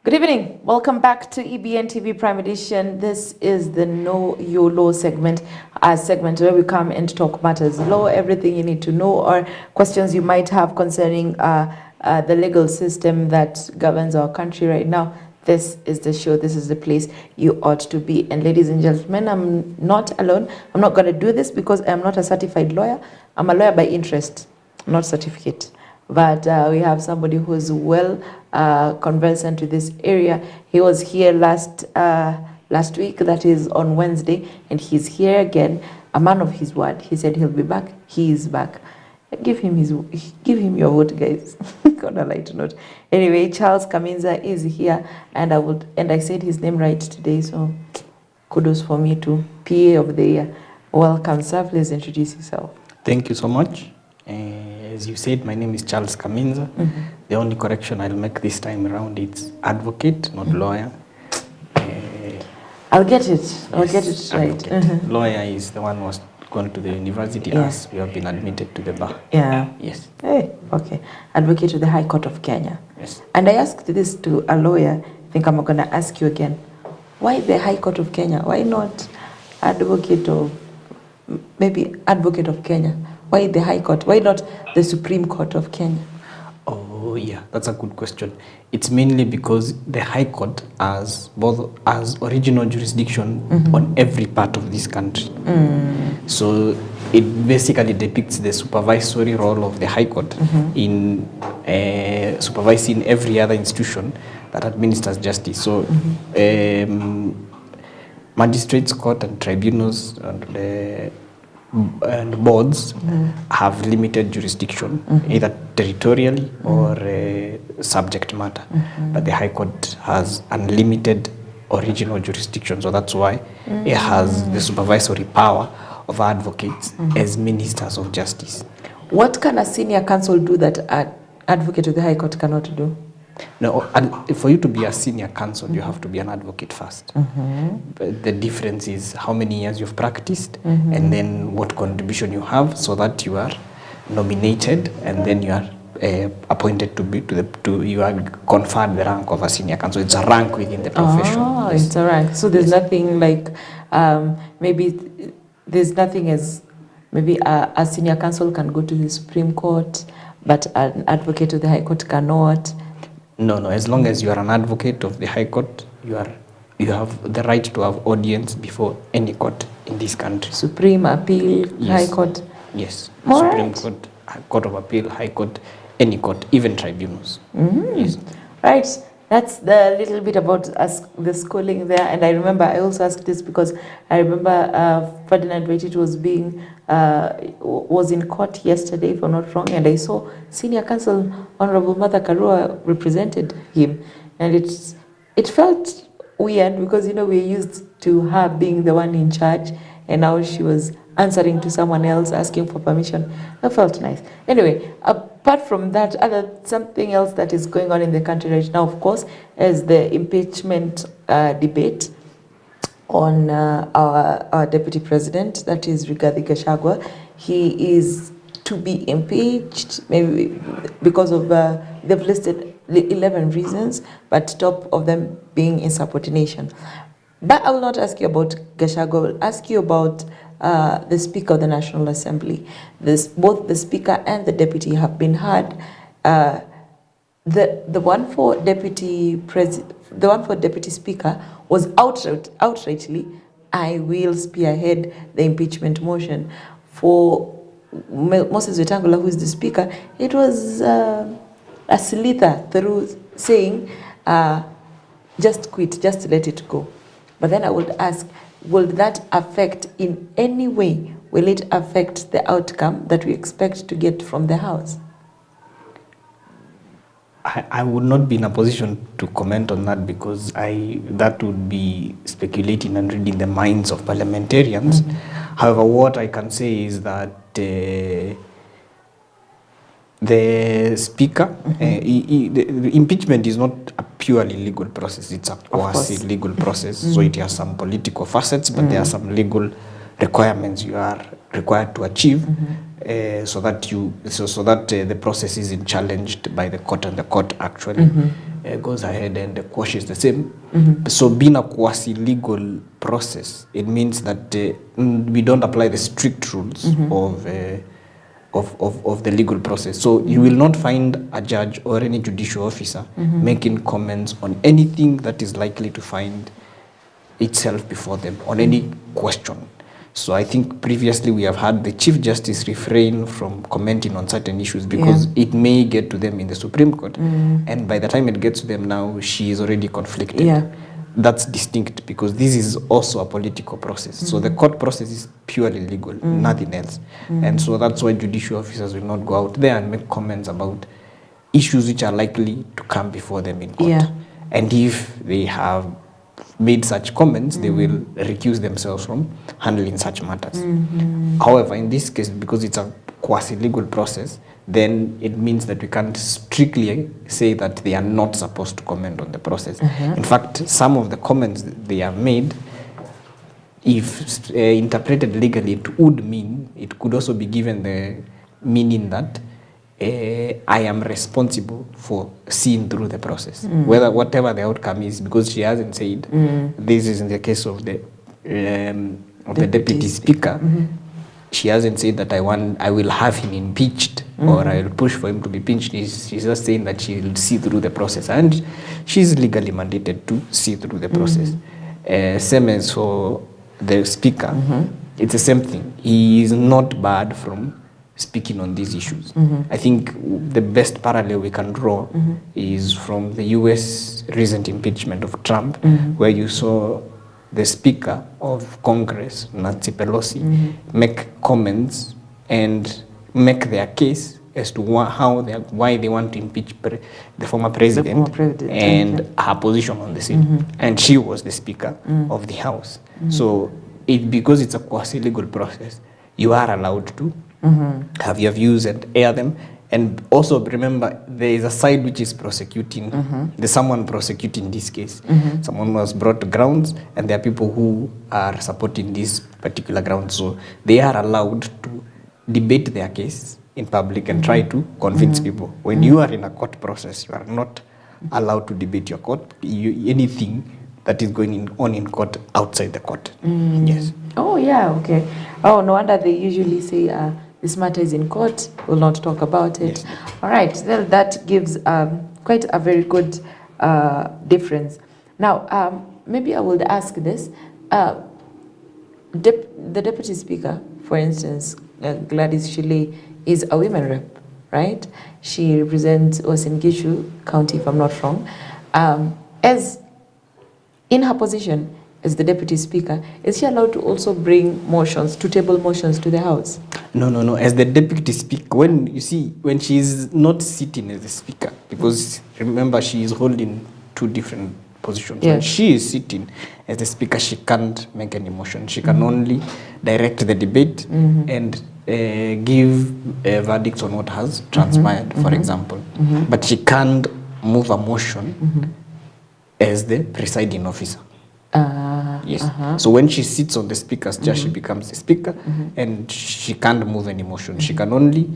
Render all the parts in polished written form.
Good evening. Welcome back to EBN TV Prime Edition. This is the Know Your Law segment, a segment where we come and talk matters law, everything you need to know, or questions you might have concerning the legal system that governs our country right now. This is the show. This is the place you ought to be. And ladies and gentlemen, I'm not alone. I'm not going to do this because I'm not a certified lawyer. I'm a lawyer by interest, not certificate. But we have somebody who's well conversant to this area. He was here last week, that is on Wednesday, and he's here again. A man of his word. He said he'll be back. He is back. Give him your vote, guys. On a light note. Anyway, Charles Kaminza is here, and I said his name right today, so kudos for me too. PA of the year. Welcome, sir. Please introduce yourself. Thank you so much. As you said, my name is Charles Kaminza. The only correction I'll make this time around is advocate, not lawyer. I'll get it. I'll get it right. Lawyer is the one who was gone to the university as we have been admitted to the bar. Yeah. Yes. Hey, okay. Advocate to the High Court of Kenya. Yes. And I asked this to a lawyer. I think I'm going to ask you again. Why the High Court of Kenya? Why not advocate of Kenya? Why the High Court? Why not the Supreme Court of Kenya? Oh, yeah, that's a good question. It's mainly because the High Court has original jurisdiction on every part of this country. So it basically depicts the supervisory role of the High Court in supervising every other institution that administers justice. So magistrates court and tribunals and boards have limited jurisdiction, either territorially or subject matter. But the High Court has unlimited original jurisdiction, so that's why it has the supervisory power of advocates as ministers of justice. What can a senior counsel do that an advocate of the High Court cannot do? No, and for you to be a senior counsel, you have to be an advocate first. But the difference is how many years you've practiced and then what contribution you have, so that you are nominated and then you are appointed you are conferred the rank of a senior counsel. It's a rank within the profession. Oh, yes. It's a rank. So there's nothing like maybe there's nothing as maybe a senior counsel can go to the Supreme Court, but an advocate of the High Court cannot. No. As long as you are an advocate of the High Court, you have the right to have audience before any court in this country. Supreme Appeal, yes. High Court. Yes. All Supreme right. Court, Court of Appeal, High Court, any court, even tribunals. Yes. Right. That's the little bit about the schooling there. And I remember I also asked this because I remember Ferdinand Waititu was in court yesterday, if I'm not wrong, and I saw Senior Counsel Honorable Martha Karua represented him. And it felt weird because, we're used to her being the one in charge, and now she was answering to someone else, asking for permission. That felt nice. Anyway, apart from that, something else that is going on in the country right now, of course, is the impeachment debate on our deputy president, that is Rigathi Gachagua. He is to be impeached, maybe because of, they've listed 11 reasons, but top of them being insubordination. But I will not ask you about Gachagua, I will ask you about the Speaker of the National Assembly. Both the Speaker and the Deputy have been heard. The one for Deputy Speaker was outrightly, I will spearhead the impeachment motion. For Moses Wetangula, who is the Speaker, it was a slither through saying, just quit, just let it go. But then I would ask, will that affect in any way, will it affect the outcome that we expect to get from the House? I would not be in a position to comment on that because that would be speculating and reading the minds of parliamentarians. However, what I can say is that the Speaker, the impeachment is not a purely legal process, it's a quasi-legal process. So it has some political facets, but there are some legal requirements you are required to achieve so that the process isn't challenged by the court, and the court actually goes ahead and quashes the same. So being a quasi-legal process, it means that we don't apply the strict rules of the legal process. So you will not find a judge or any judicial officer making comments on anything that is likely to find itself before them, on any question. So I think previously we have had the Chief Justice refrain from commenting on certain issues because it may get to them in the Supreme Court. And by the time it gets to them now, she is already conflicted. Yeah. That's distinct because this is also a political process. So the court process is purely legal, nothing else. And so that's why judicial officers will not go out there and make comments about issues which are likely to come before them in court. Yeah. And if they have made such comments, they will recuse themselves from handling such matters. However, in this case, because it's a quasi-legal process, then it means that we can't strictly say that they are not supposed to comment on the process. In fact, some of the comments they have made, if interpreted legally, it would mean, it could also be given the meaning that I am responsible for seeing through the process, whatever the outcome is, because she hasn't said this is in the case of the deputy speaker. She hasn't said that I will have him impeached or I will push for him to be impeached. She's just saying that she will see through the process, and she's legally mandated to see through the process. Same as for the speaker, it's the same thing. He is not barred from speaking on these issues. I think the best parallel we can draw is from the US recent impeachment of Trump, where you saw the Speaker of Congress, Nancy Pelosi, make comments and make their case as to why they want to impeach the former president, and her position on the scene. And she was the Speaker of the House. So because it's a quasi-legal process, you are allowed to have your views and air them. And also remember, there is a side which is prosecuting. There's someone prosecuting this case. Someone was brought to grounds, and there are people who are supporting this particular ground. So they are allowed to debate their case in public and try to convince people. When you are in a court process, you are not allowed to debate your court, anything that is going on in court outside the court. Yes. Oh, yeah, okay. Oh, no wonder they usually say, this matter is in court, we'll not talk about it. Yes. All right, well, that gives quite a very good difference. Now, maybe I would ask this. The Deputy Speaker, for instance, Gladys Shile, is a women rep, right? She represents Uasin Gishu County, if I'm not wrong. As in her position as the Deputy Speaker, is she allowed to also bring motions, to table motions to the House? No. As the Deputy Speaker, when she is not sitting as the Speaker, because remember she is holding two different positions. Yes. When she is sitting as the Speaker, she can't make any motion. She can only direct the debate and give verdicts on what has transpired, for example. But she can't move a motion as the presiding officer. Yes. So when she sits on the Speaker's chair, she becomes the Speaker, and she can't move any motion. She can only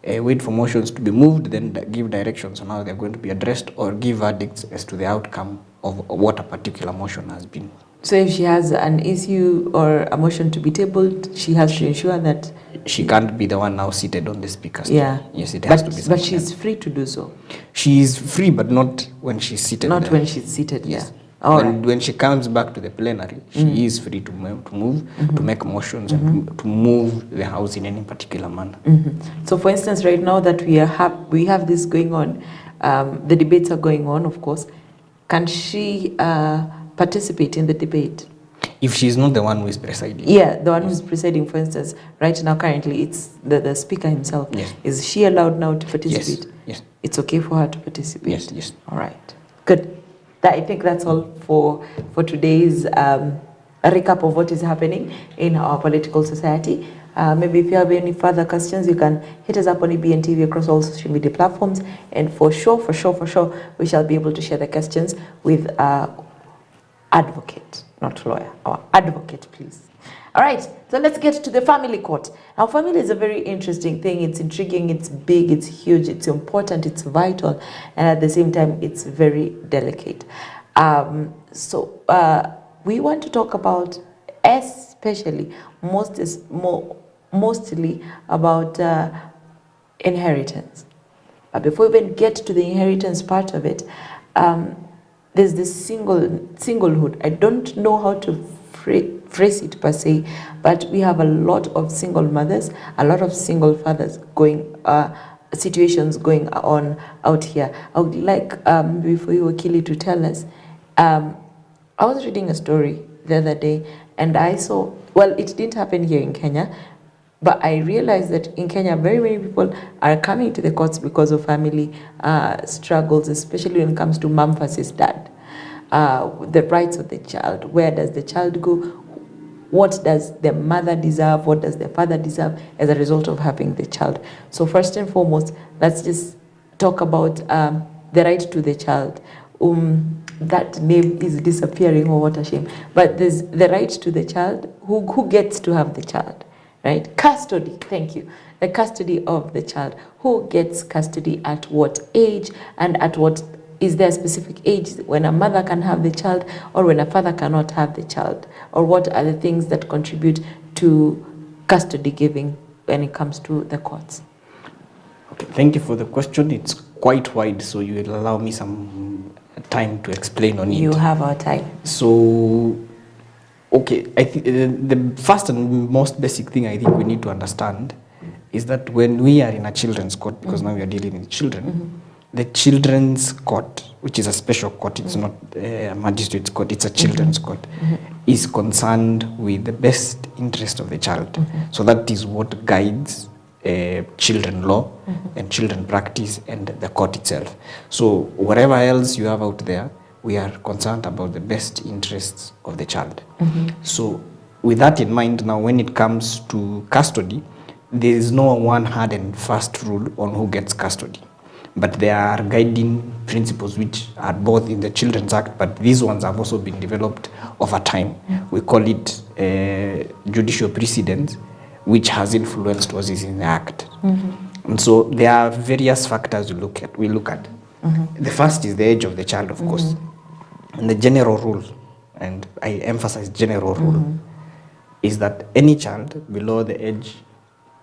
wait for motions to be moved, then give directions on how they're going to be addressed, or give verdicts as to the outcome of what a particular motion has been. So if she has an issue or a motion to be tabled, she has to ensure that... She can't be the one now seated on the Speaker's chair. Yes, it has to be. But she's free to do so. She is free, but not when she's seated Not there. when she's seated, yes. Right. When she comes back to the plenary, she is free to move, to make motions, and to move the House in any particular manner. So, for instance, right now that we have this going on, the debates are going on, of course. Can she participate in the debate? If she's not the one who is presiding. Yeah, the one who's presiding, for instance, right now currently it's the Speaker himself. Yes. Is she allowed now to participate? Yes. It's okay for her to participate? Yes. All right, good. I think that's all for today's recap of what is happening in our political society. Maybe if you have any further questions, you can hit us up on EBN TV across all social media platforms. And for sure, we shall be able to share the questions with our advocate. not lawyer, our advocate, please. All right, so let's get to the family court. Now, family is a very interesting thing. It's intriguing, it's big, it's huge, it's important, it's vital, and at the same time, it's very delicate. We want to talk about, especially, mostly about inheritance. But before we even get to the inheritance part of it, there's this singlehood. I don't know how to phrase it per se, but we have a lot of single mothers, a lot of single fathers situations going on out here. I would like, before you, Wakili, to tell us, I was reading a story the other day, and I saw, well, it didn't happen here in Kenya, but I realized that in Kenya, very many people are coming to the courts because of family struggles, especially when it comes to mom versus dad. The rights of the child. Where does the child go? What does the mother deserve? What does the father deserve as a result of having the child? So first and foremost, let's just talk about the right to the child. That name is disappearing, oh, what a shame. But there's the right to the child. Who gets to have the child, right? Custody, thank you. The custody of the child. Who gets custody at what age, and at what, is there a specific age when a mother can have the child or when a father cannot have the child? Or what are the things that contribute to custody giving when it comes to the courts? Okay, thank you for the question. It's quite wide, so you will allow me some time to explain on it. You have our time. So, okay, I think the first and most basic thing I think we need to understand is that when we are in a children's court, because now we are dealing with children, the children's court, which is a special court, it's not a magistrate's court, it's a children's court, is concerned with the best interest of the child. So that is what guides children law and children practice and the court itself. So whatever else you have out there, we are concerned about the best interests of the child. So with that in mind, now when it comes to custody, there is no one hard and fast rule on who gets custody. But there are guiding principles which are both in the Children's Act, but these ones have also been developed over time. We call it judicial precedence, which has influenced what is in the Act. And so there are various factors we look at. The first is the age of the child, of course. And the general rule, and I emphasize general rule, is that any child below the age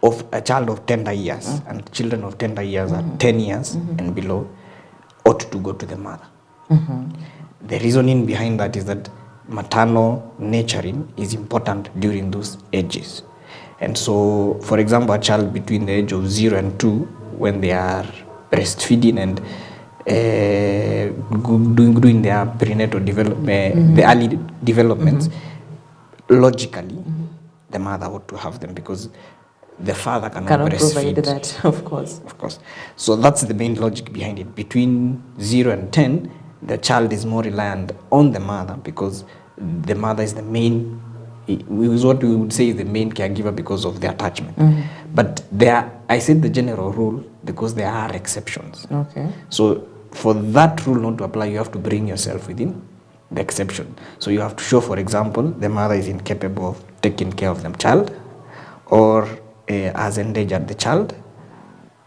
of a child of tender years, and children of tender years are 10 years and below, ought to go to the mother. The reasoning behind that is that maternal nurturing is important during those ages. And so, for example, a child between the age of 0 and 2, when they are breastfeeding and doing their prenatal development, the early developments, logically, the mother ought to have them because the father cannot breastfeed. Provide that, of course. Of course. So that's the main logic behind it. Between 0 and 10, the child is more reliant on the mother because the mother is the main, is what we would say is the main caregiver because of the attachment. But I said the general rule because there are exceptions. Okay. So for that rule not to apply, you have to bring yourself within the exception. So you have to show, for example, the mother is incapable of taking care of the child, or has endangered the child,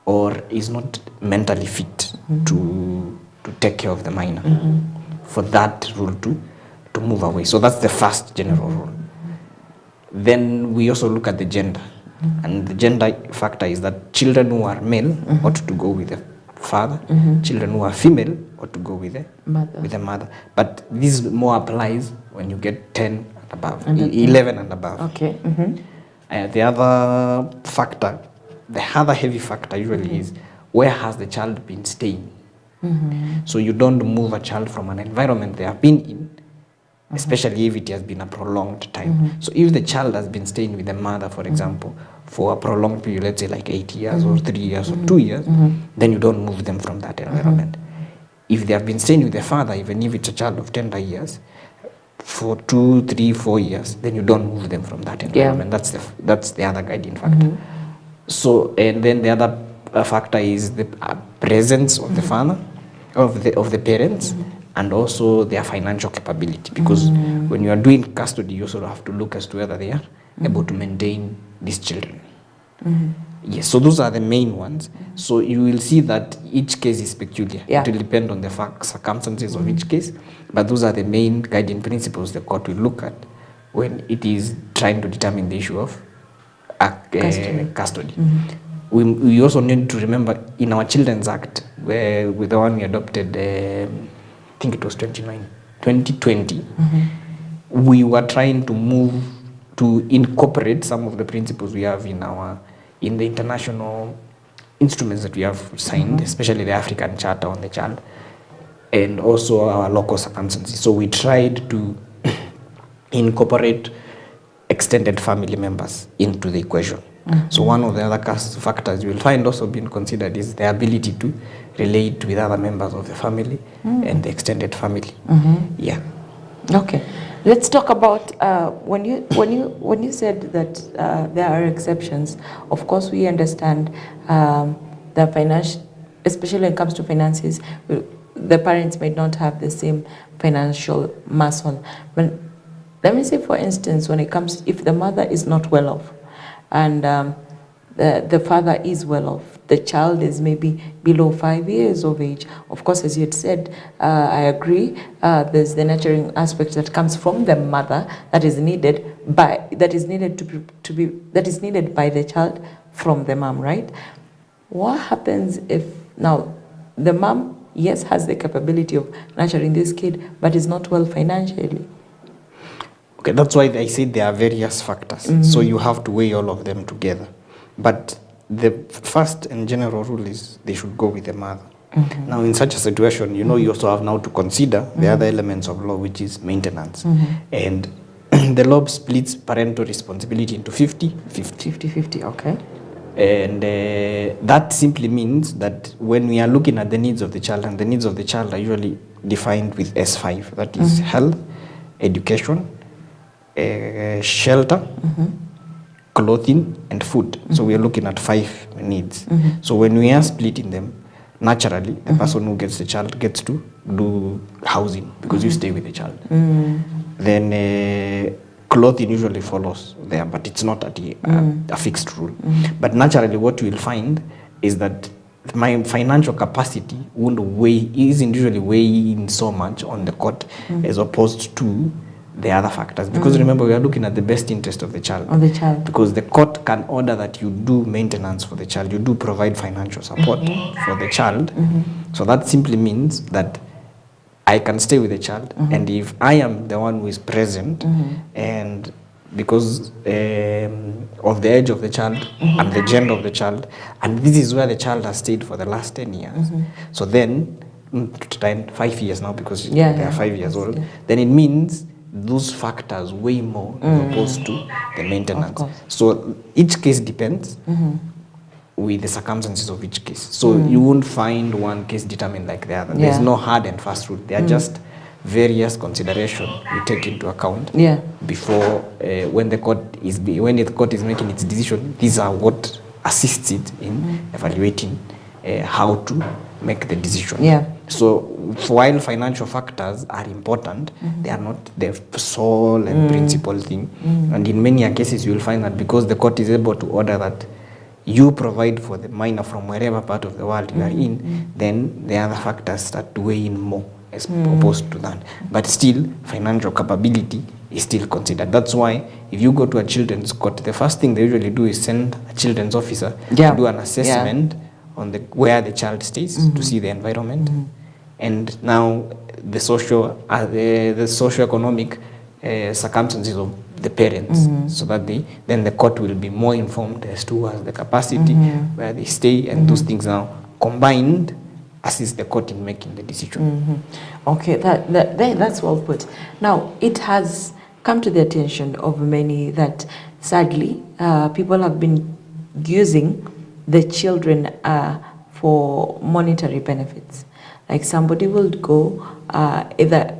or is not mentally fit to take care of the minor, for that rule to move away. So that's the first general rule. Then we also look at the gender, and the gender factor is that children who are male ought to go with the father, children who are female ought to go with the mother. But this more applies when you get 10 and above, 11 and above. Okay. The other factor, the other heavy factor usually is where has the child been staying. So you don't move a child from an environment they have been in, especially if it has been a prolonged time. So if the child has been staying with the mother, for example, for a prolonged period, let's say like 8 years or 3 years or 2 years, then you don't move them from that environment. If they have been staying with the father, even if it's a child of tender years, for 2, 3, 4 years, then you don't move them from that environment. That's the other guiding factor. So, and then the other factor is the presence of the father, of the parents, and also their financial capability. Because when you are doing custody, you also have to look as to whether they are able to maintain these children. Yes, so those are the main ones. So you will see that each case is peculiar. Yeah. It will depend on the circumstances of each case, but those are the main guiding principles the court will look at when it is trying to determine the issue of custody. We also need to remember in our Children's Act, where with the one we adopted, I think it was 2020, we were trying to move to incorporate some of the principles we have in the international instruments that we have signed, especially the African Charter on the Child, and also our local circumstances. So we tried to incorporate extended family members into the equation. So one of the other factors you will find also being considered is the ability to relate with other members of the family and the extended family. Yeah. Okay, let's talk about when you said that there are exceptions. Of course, we understand the financial, especially when it comes to finances, the parents may not have the same financial muscle. But let me say, for instance, when it comes, if the mother is not well off, and the father is well off, the child is maybe below 5 years of age. Of course, as you had said, I agree. There's the nurturing aspect that comes from the mother that is needed by that is needed by the child from the mom, right? What happens if now the mom, yes, has the capability of nurturing this kid, but is not well financially? Okay, that's why I said there are various factors. So you have to weigh all of them together. But the first and general rule is they should go with the mother. Now, in such a situation, you also have now to consider the other elements of law, which is maintenance. And the law splits parental responsibility into 50-50. 50-50, okay. And that simply means that when we are looking at the needs of the child, and the needs of the child are usually defined with S5, that is health, education, shelter, clothing, and food. So we are looking at 5 needs. So when we are splitting them, naturally, the person who gets the child gets to do housing because you stay with the child. Then clothing usually follows there, but it's not a fixed rule. But naturally, what you will find is that my financial capacity isn't usually weighing so much on the court as opposed to the other factors, because remember, we are looking at the best interest of the child. Because the court can order that you do maintenance for the child, you do provide financial support for the child. So that simply means that I can stay with the child, and if I am the one who is present, and because of the age of the child and the gender of the child, and this is where the child has stayed for the last 10 years, so then 5 years now, because they are 5 years old, then it means those factors weigh more as opposed to the maintenance. So each case depends with the circumstances of each case. So you won't find one case determined like the other. There's no hard and fast rule. There are just various considerations you take into account before when the court is making its decision. These are what assists it in evaluating how to make the decision. So while financial factors are important, they are not the sole and principal thing. And in many cases, you will find that because the court is able to order that you provide for the minor from wherever part of the world you are in, then the other factors start to weigh in more as opposed to that. But still, financial capability is still considered. That's why if you go to a children's court, the first thing they usually do is send a children's officer to do an assessment on where the child stays to see the environment, and now the socio-economic circumstances of the parents, so that then the court will be more informed as to who has the capacity, where they stay, and those things now combined assist the court in making the decision. Okay, that's well put. Now, it has come to the attention of many that sadly people have been using the children for monetary benefits. Like somebody will go either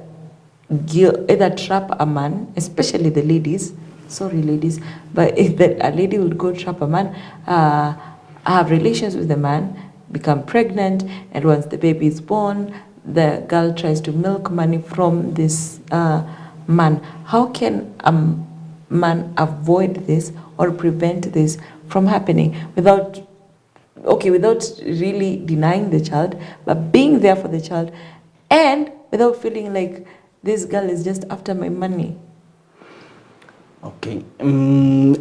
trap a man, especially the ladies. Sorry, ladies, but if a lady will go trap a man, have relations with the man, become pregnant, and once the baby is born, the girl tries to milk money from this man. How can a man avoid this or prevent this from happening without really denying the child, but being there for the child, and without feeling like this girl is just after my money? Okay.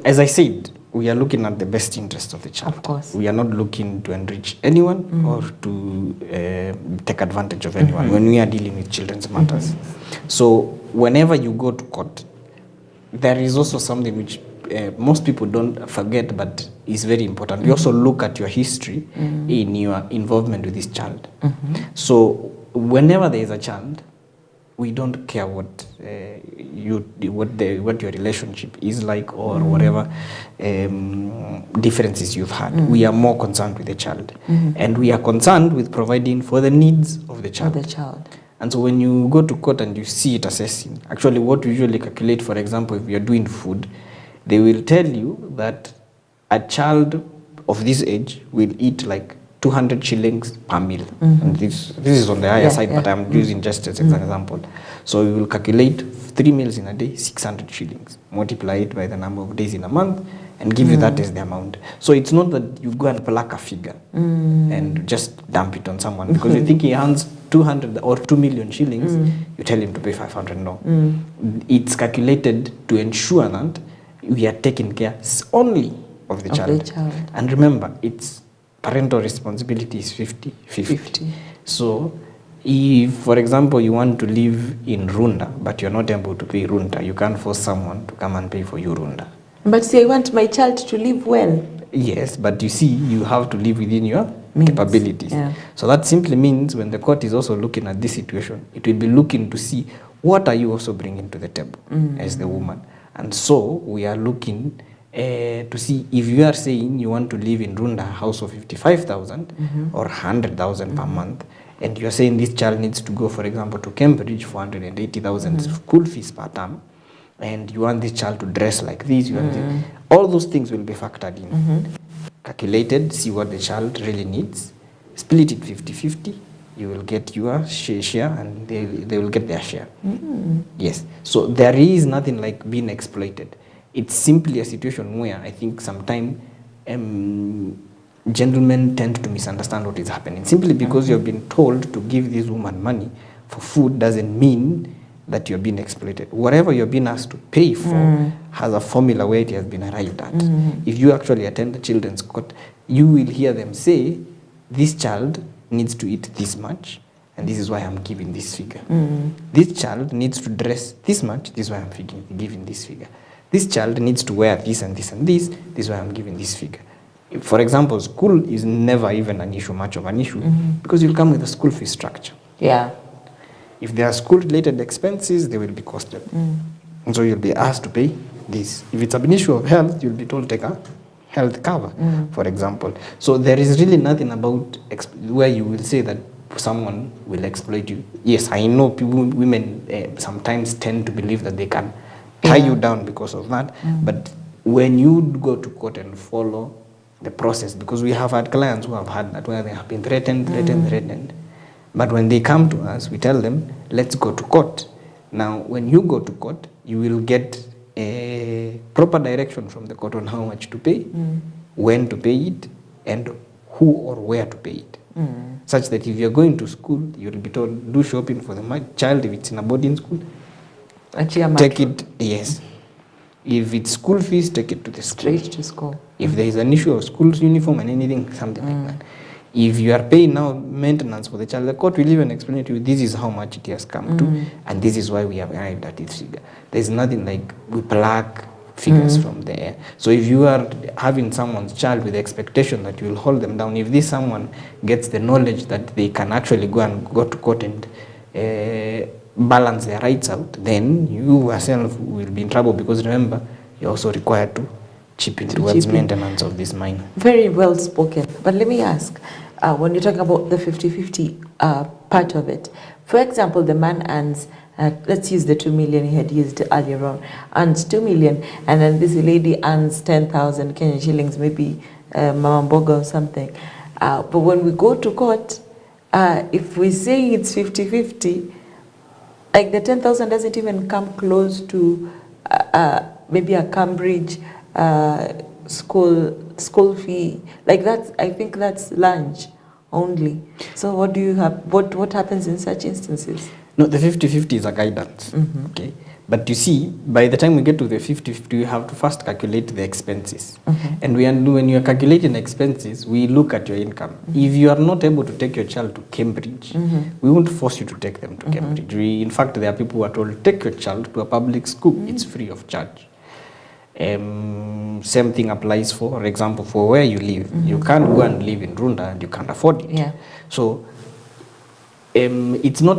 As I said, we are looking at the best interest of the child. Of course. We are not looking to enrich anyone or to take advantage of anyone when we are dealing with children's matters. So whenever you go to court, there is also something which most people don't forget, but is very important. We also look at your history in your involvement with this child. So whenever there is a child, we don't care what your relationship is like or whatever differences you've had. We are more concerned with the child, and we are concerned with providing for the needs of the child. And so when you go to court and you see it assessing, actually what we usually calculate, for example, if you're doing food, they will tell you that a child of this age will eat like 200 shillings per meal. And this is on the higher side, but I'm using just as an example. So we will calculate 3 meals in a day, 600 shillings. Multiply it by the number of days in a month and give you that as the amount. So it's not that you go and pluck a figure and just dump it on someone because you think he earns 200 or 2 million shillings, you tell him to pay 500. No. It's calculated to ensure that we are taking care only of the child. And remember, it's parental responsibility is 50-50. So if, for example, you want to live in Runda, but you're not able to pay Runda, you can't force someone to come and pay for you Runda. But see, I want my child to live well. Yes, but you see, you have to live within your capabilities. So that simply means when the court is also looking at this situation, it will be looking to see what are you also bringing to the table as the woman. And so we are looking to see if you are saying you want to live in Runda, a house of 55,000 or 100,000 per month, and you are saying this child needs to go, for example, to Cambridge for 180,000 school fees per term, and you want this child to dress like this, you want this, all those things will be factored in, calculated, see what the child really needs, split it 50-50, you will get your share and they will get their share. Yes. So there is nothing like being exploited. It's simply a situation where I think sometimes gentlemen tend to misunderstand what is happening. Simply because you've been told to give this woman money for food doesn't mean that you're being exploited. Whatever you're being asked to pay for has a formula where it has been arrived at. If you actually attend the children's court, you will hear them say, this child needs to eat this much, and this is why I'm giving this figure. This child needs to dress this much, this is why I'm giving this figure. This child needs to wear this and this and this is why I'm giving this figure. For example, school is never even much of an issue, because you'll come with a school fee structure. If there are school-related expenses, they will be costed. And so you'll be asked to pay this. If it's an issue of health, you'll be told to take a health cover, for example. So there is really nothing about where you will say that someone will exploit you. Yes, I know women sometimes tend to believe that they can tie you down because of that. But when you go to court and follow the process, because we have had clients who have had that, where they have been threatened. But when they come to us, we tell them, let's go to court. Now, when you go to court, you will get a proper direction from the court on how much to pay, when to pay it, and who or where to pay it. Such that if you're going to school, you'll be told, do shopping for the child. If it's in a boarding school, take it, yes. If it's school fees, take it to the school. Straight to school. If there is an issue of school's uniform and anything, something like that. If you are paying now maintenance for the child, the court will even explain to you, this is how much it has come to, and this is why we have arrived at this figure. There's nothing like we pluck figures from there. So if you are having someone's child with the expectation that you will hold them down, if this someone gets the knowledge that they can actually go to court and balance their rights out, then you yourself will be in trouble, because remember, you're also required to chip in towards maintenance of this minor. Very well spoken. But let me ask, when you're talking about the 50-50 part of it, for example, the man earns, let's use the 2 million he had used earlier on, earns 2 million, and then this lady earns 10,000 Kenyan shillings, maybe Mama Mboga or something. But when we go to court, if we say it's 50-50, like the 10,000 doesn't even come close to maybe a Cambridge school fee. Like that, I think that's lunch only. So what do you have? What happens in such instances? No, the 50-50 is a guidance. Okay. But you see, by the time we get to the 50-50, we have to first calculate the expenses. And when you are calculating expenses, we look at your income. If you are not able to take your child to Cambridge, we won't force you to take them to Cambridge. In fact, there are people who are told, take your child to a public school. It's free of charge. Same thing applies, for example, for where you live. You can't go and live in Runda and you can't afford it. Yeah. So it's not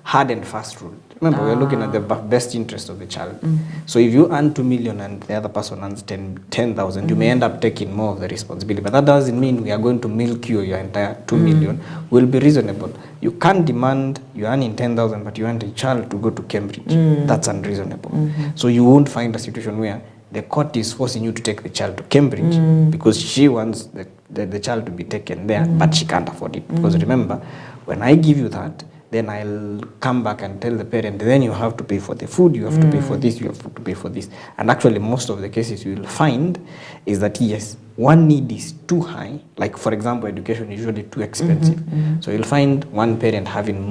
hard and fast rule. Remember, we're looking at the best interest of the child. So if you earn 2 million and the other person earns 10,000, you may end up taking more of the responsibility. But that doesn't mean we are going to milk you your entire 2 million. We'll be reasonable. You can't demand you earning 10,000, but you want a child to go to Cambridge. That's unreasonable. So you won't find a situation where the court is forcing you to take the child to Cambridge because she wants the child to be taken there, but she can't afford it. Because remember, when I give you that, then I'll come back and tell the parent, then you have to pay for the food, you have to pay for this, you have to pay for this. And actually, most of the cases you will find is that, yes, one need is too high. Like, for example, education is usually too expensive. So you'll find one parent having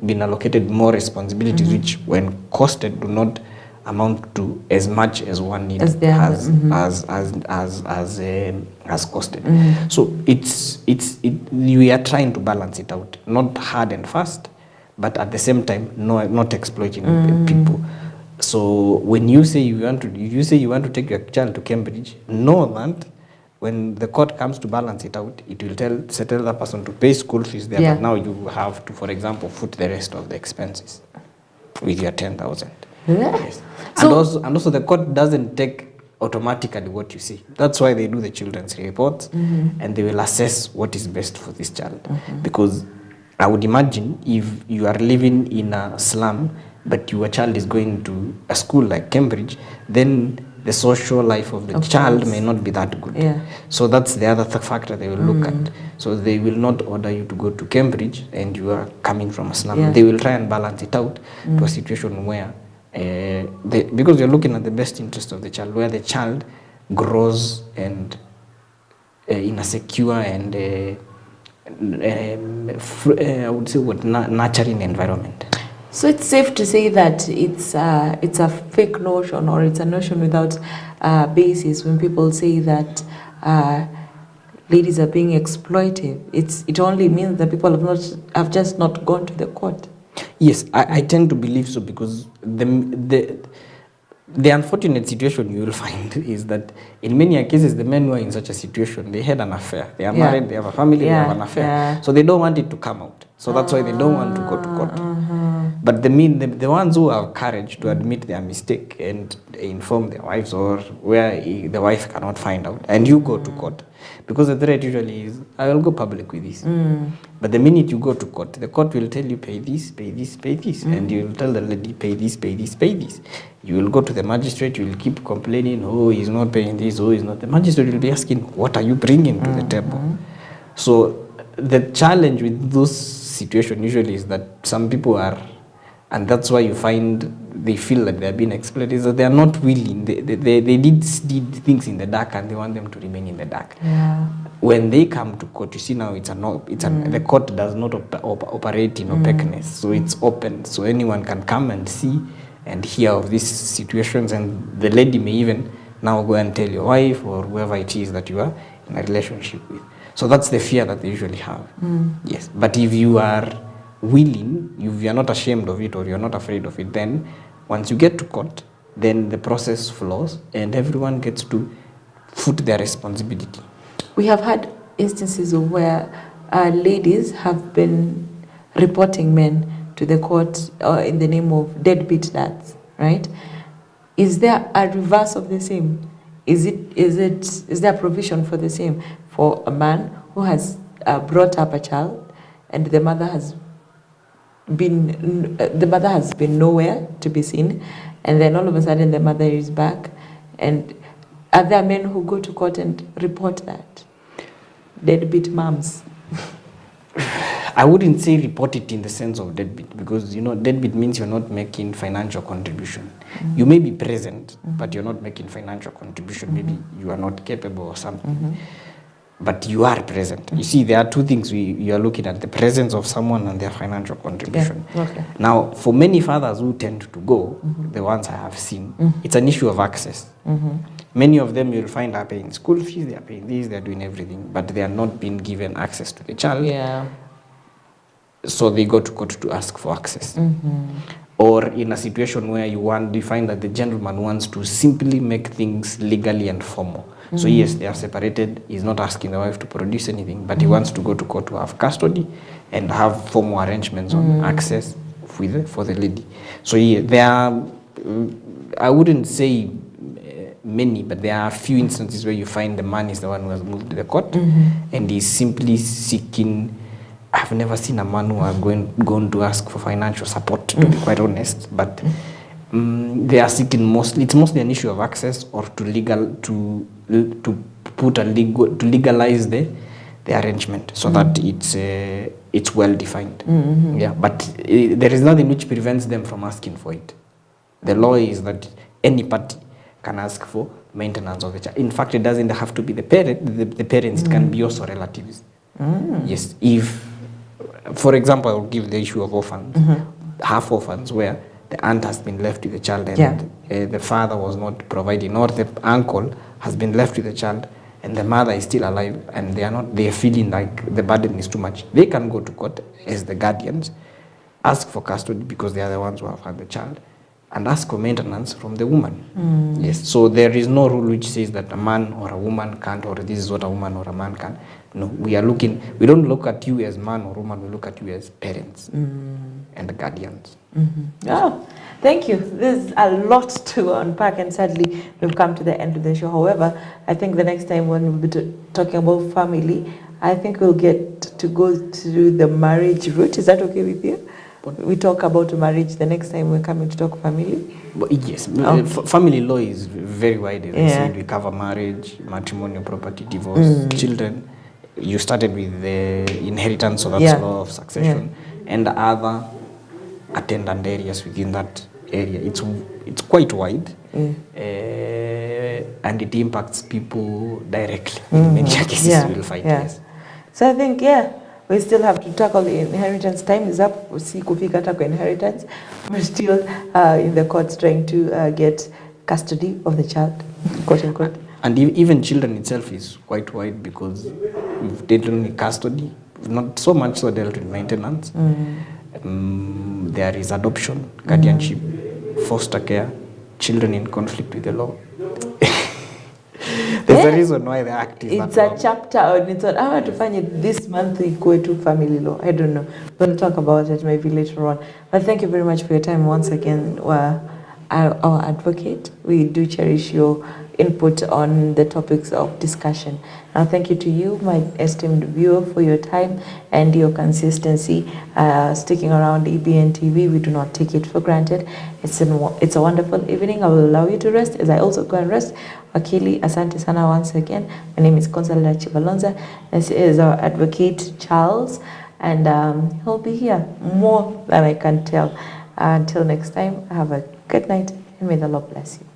been allocated more responsibilities, which when costed do not amount to as much as one need as costed. So we are trying to balance it out, not hard and fast, but at the same time not exploiting people. So when you say you want to take your child to Cambridge, know that when the court comes to balance it out, it will tell the person to pay school fees there, but now you have to, for example, foot the rest of the expenses with your 10,000. Yes. So, and also the court doesn't take automatically what you see. That's why they do the children's reports, and they will assess what is best for this child. Because I would imagine if you are living in a slum, but your child is going to a school like Cambridge, then the social life of the child may not be that good. So that's the other factor they will look at. So they will not order you to go to Cambridge and you are coming from a slum. They will try and balance it out to a situation where because you're looking at the best interest of the child, where the child grows and in a secure and I would say nurturing environment. So it's safe to say that it's a fake notion, or it's a notion without basis when people say that ladies are being exploited. It only means that people have just not gone to the court. Yes, I tend to believe so, because the unfortunate situation you will find is that in many cases the men who are in such a situation, they had an affair. They are married, they have a family, they have an affair. So they don't want it to come out. So that's why they don't want to go to court. But the ones who have courage to admit their mistake and inform their wives, or where the wife cannot find out, and you go to court. Because the threat usually is, I will go public with this. But the minute you go to court, the court will tell you, pay this, pay this, pay this. And you will tell the lady, pay this, pay this, pay this. You will go to the magistrate, you will keep complaining, oh, he's not paying this, oh, he's not. The magistrate will be asking, what are you bringing to the table? So the challenge with those situations usually is that some people are, and that's why you find they feel like they're being exploited, is that they are not willing. They did things in the dark and they want them to remain in the dark. When they come to court, you see now the court does not operate in opaqueness, so it's open, so anyone can come and see and hear of these situations, and the lady may even now go and tell your wife or whoever it is that you are in a relationship with. So that's the fear that they usually have. Yes, but if you are willing, if you are not ashamed of it or you're not afraid of it, then once you get to court, then the process flows and everyone gets to foot their responsibility. We have had instances of where ladies have been reporting men to the court in the name of deadbeat dads, right? Is there a reverse of the same? Is there a provision for the same for a man who has brought up a child and the mother has been nowhere to be seen, and then all of a sudden the mother is back? And are there men who go to court and report that? Deadbeat moms. I wouldn't say report it in the sense of deadbeat, because deadbeat means you're not making financial contribution. You may be present, but you're not making financial contribution. Maybe you are not capable or something, but you are present. You see, there are two things you are looking at: the presence of someone and their financial contribution. Yeah. Okay. Now, for many fathers who tend to go, the ones I have seen, it's an issue of access. Many of them you'll find are paying school fees, they are paying this, they are doing everything, but they are not being given access to the child. Yeah. So they go to court to ask for access. Or in a situation where you find that the gentleman wants to simply make things legally and formal. So yes, they are separated. He's not asking the wife to produce anything, but he wants to go to court to have custody and have formal arrangements on access for the lady. So yeah, there are, I wouldn't say many, but there are a few instances where you find the man is the one who has moved to the court and he's simply seeking. I've never seen a man who has gone to ask for financial support, to be quite honest, but they are seeking it's mostly an issue of access, or to legalize the arrangement so that it's well defined. Yeah, but there is nothing which prevents them from asking for it. The law is that any party can ask for maintenance of the child. In fact, it doesn't have to be the parents. It can be also relatives. Yes, if, for example, I'll give the issue of orphans, half orphans, where the aunt has been left with the child and the father was not providing, or the uncle has been left with the child and the mother is still alive, and they are feeling like the burden is too much. They can go to court as the guardians, ask for custody because they are the ones who have had the child, and ask for maintenance from the woman. Yes, so there is no rule which says that a man or a woman can't, or this is what a woman or a man can. No, we don't look at you as man or woman, we look at you as parents and guardians. Oh, thank you. There's a lot to unpack, and sadly we've come to the end of the show. However, I think the next time when we'll be talking about family, I think we'll get to go through the marriage route. Is that okay with you? We talk about marriage the next time we're coming to talk family? But yes, family law is very wide. As I said, we cover marriage, matrimonial, property, divorce, children. You started with the inheritance, so that's law of succession, and other attendant areas within that area. It's quite wide, and it impacts people directly. In many cases, we'll find yes. So I think we still have to tackle the inheritance. Time is up. We'll see kufika tako inheritance. We're still in the courts trying to get custody of the child, quote unquote. And even children itself is quite wide, because we've dealt with custody, not so much so dealt with maintenance. There is adoption, guardianship, foster care, children in conflict with the law. There's a reason why the act is it's a chapter on its own. I want to find it this month we go to family law. I don't know. We'll talk about it maybe later on. But thank you very much for your time once again. Our advocate, we do cherish your input on the topics of discussion. Now, thank you to you, my esteemed viewer, for your time and your consistency sticking around EBN TV. We do not take it for granted. It's a wonderful evening. I will allow you to rest as I also go and rest. Wakili, asante sana once again. My name is Consolata Chibalonza. This is our advocate, Charles, and he'll be here more than I can tell. Until next time, have a good night, and may the Lord bless you.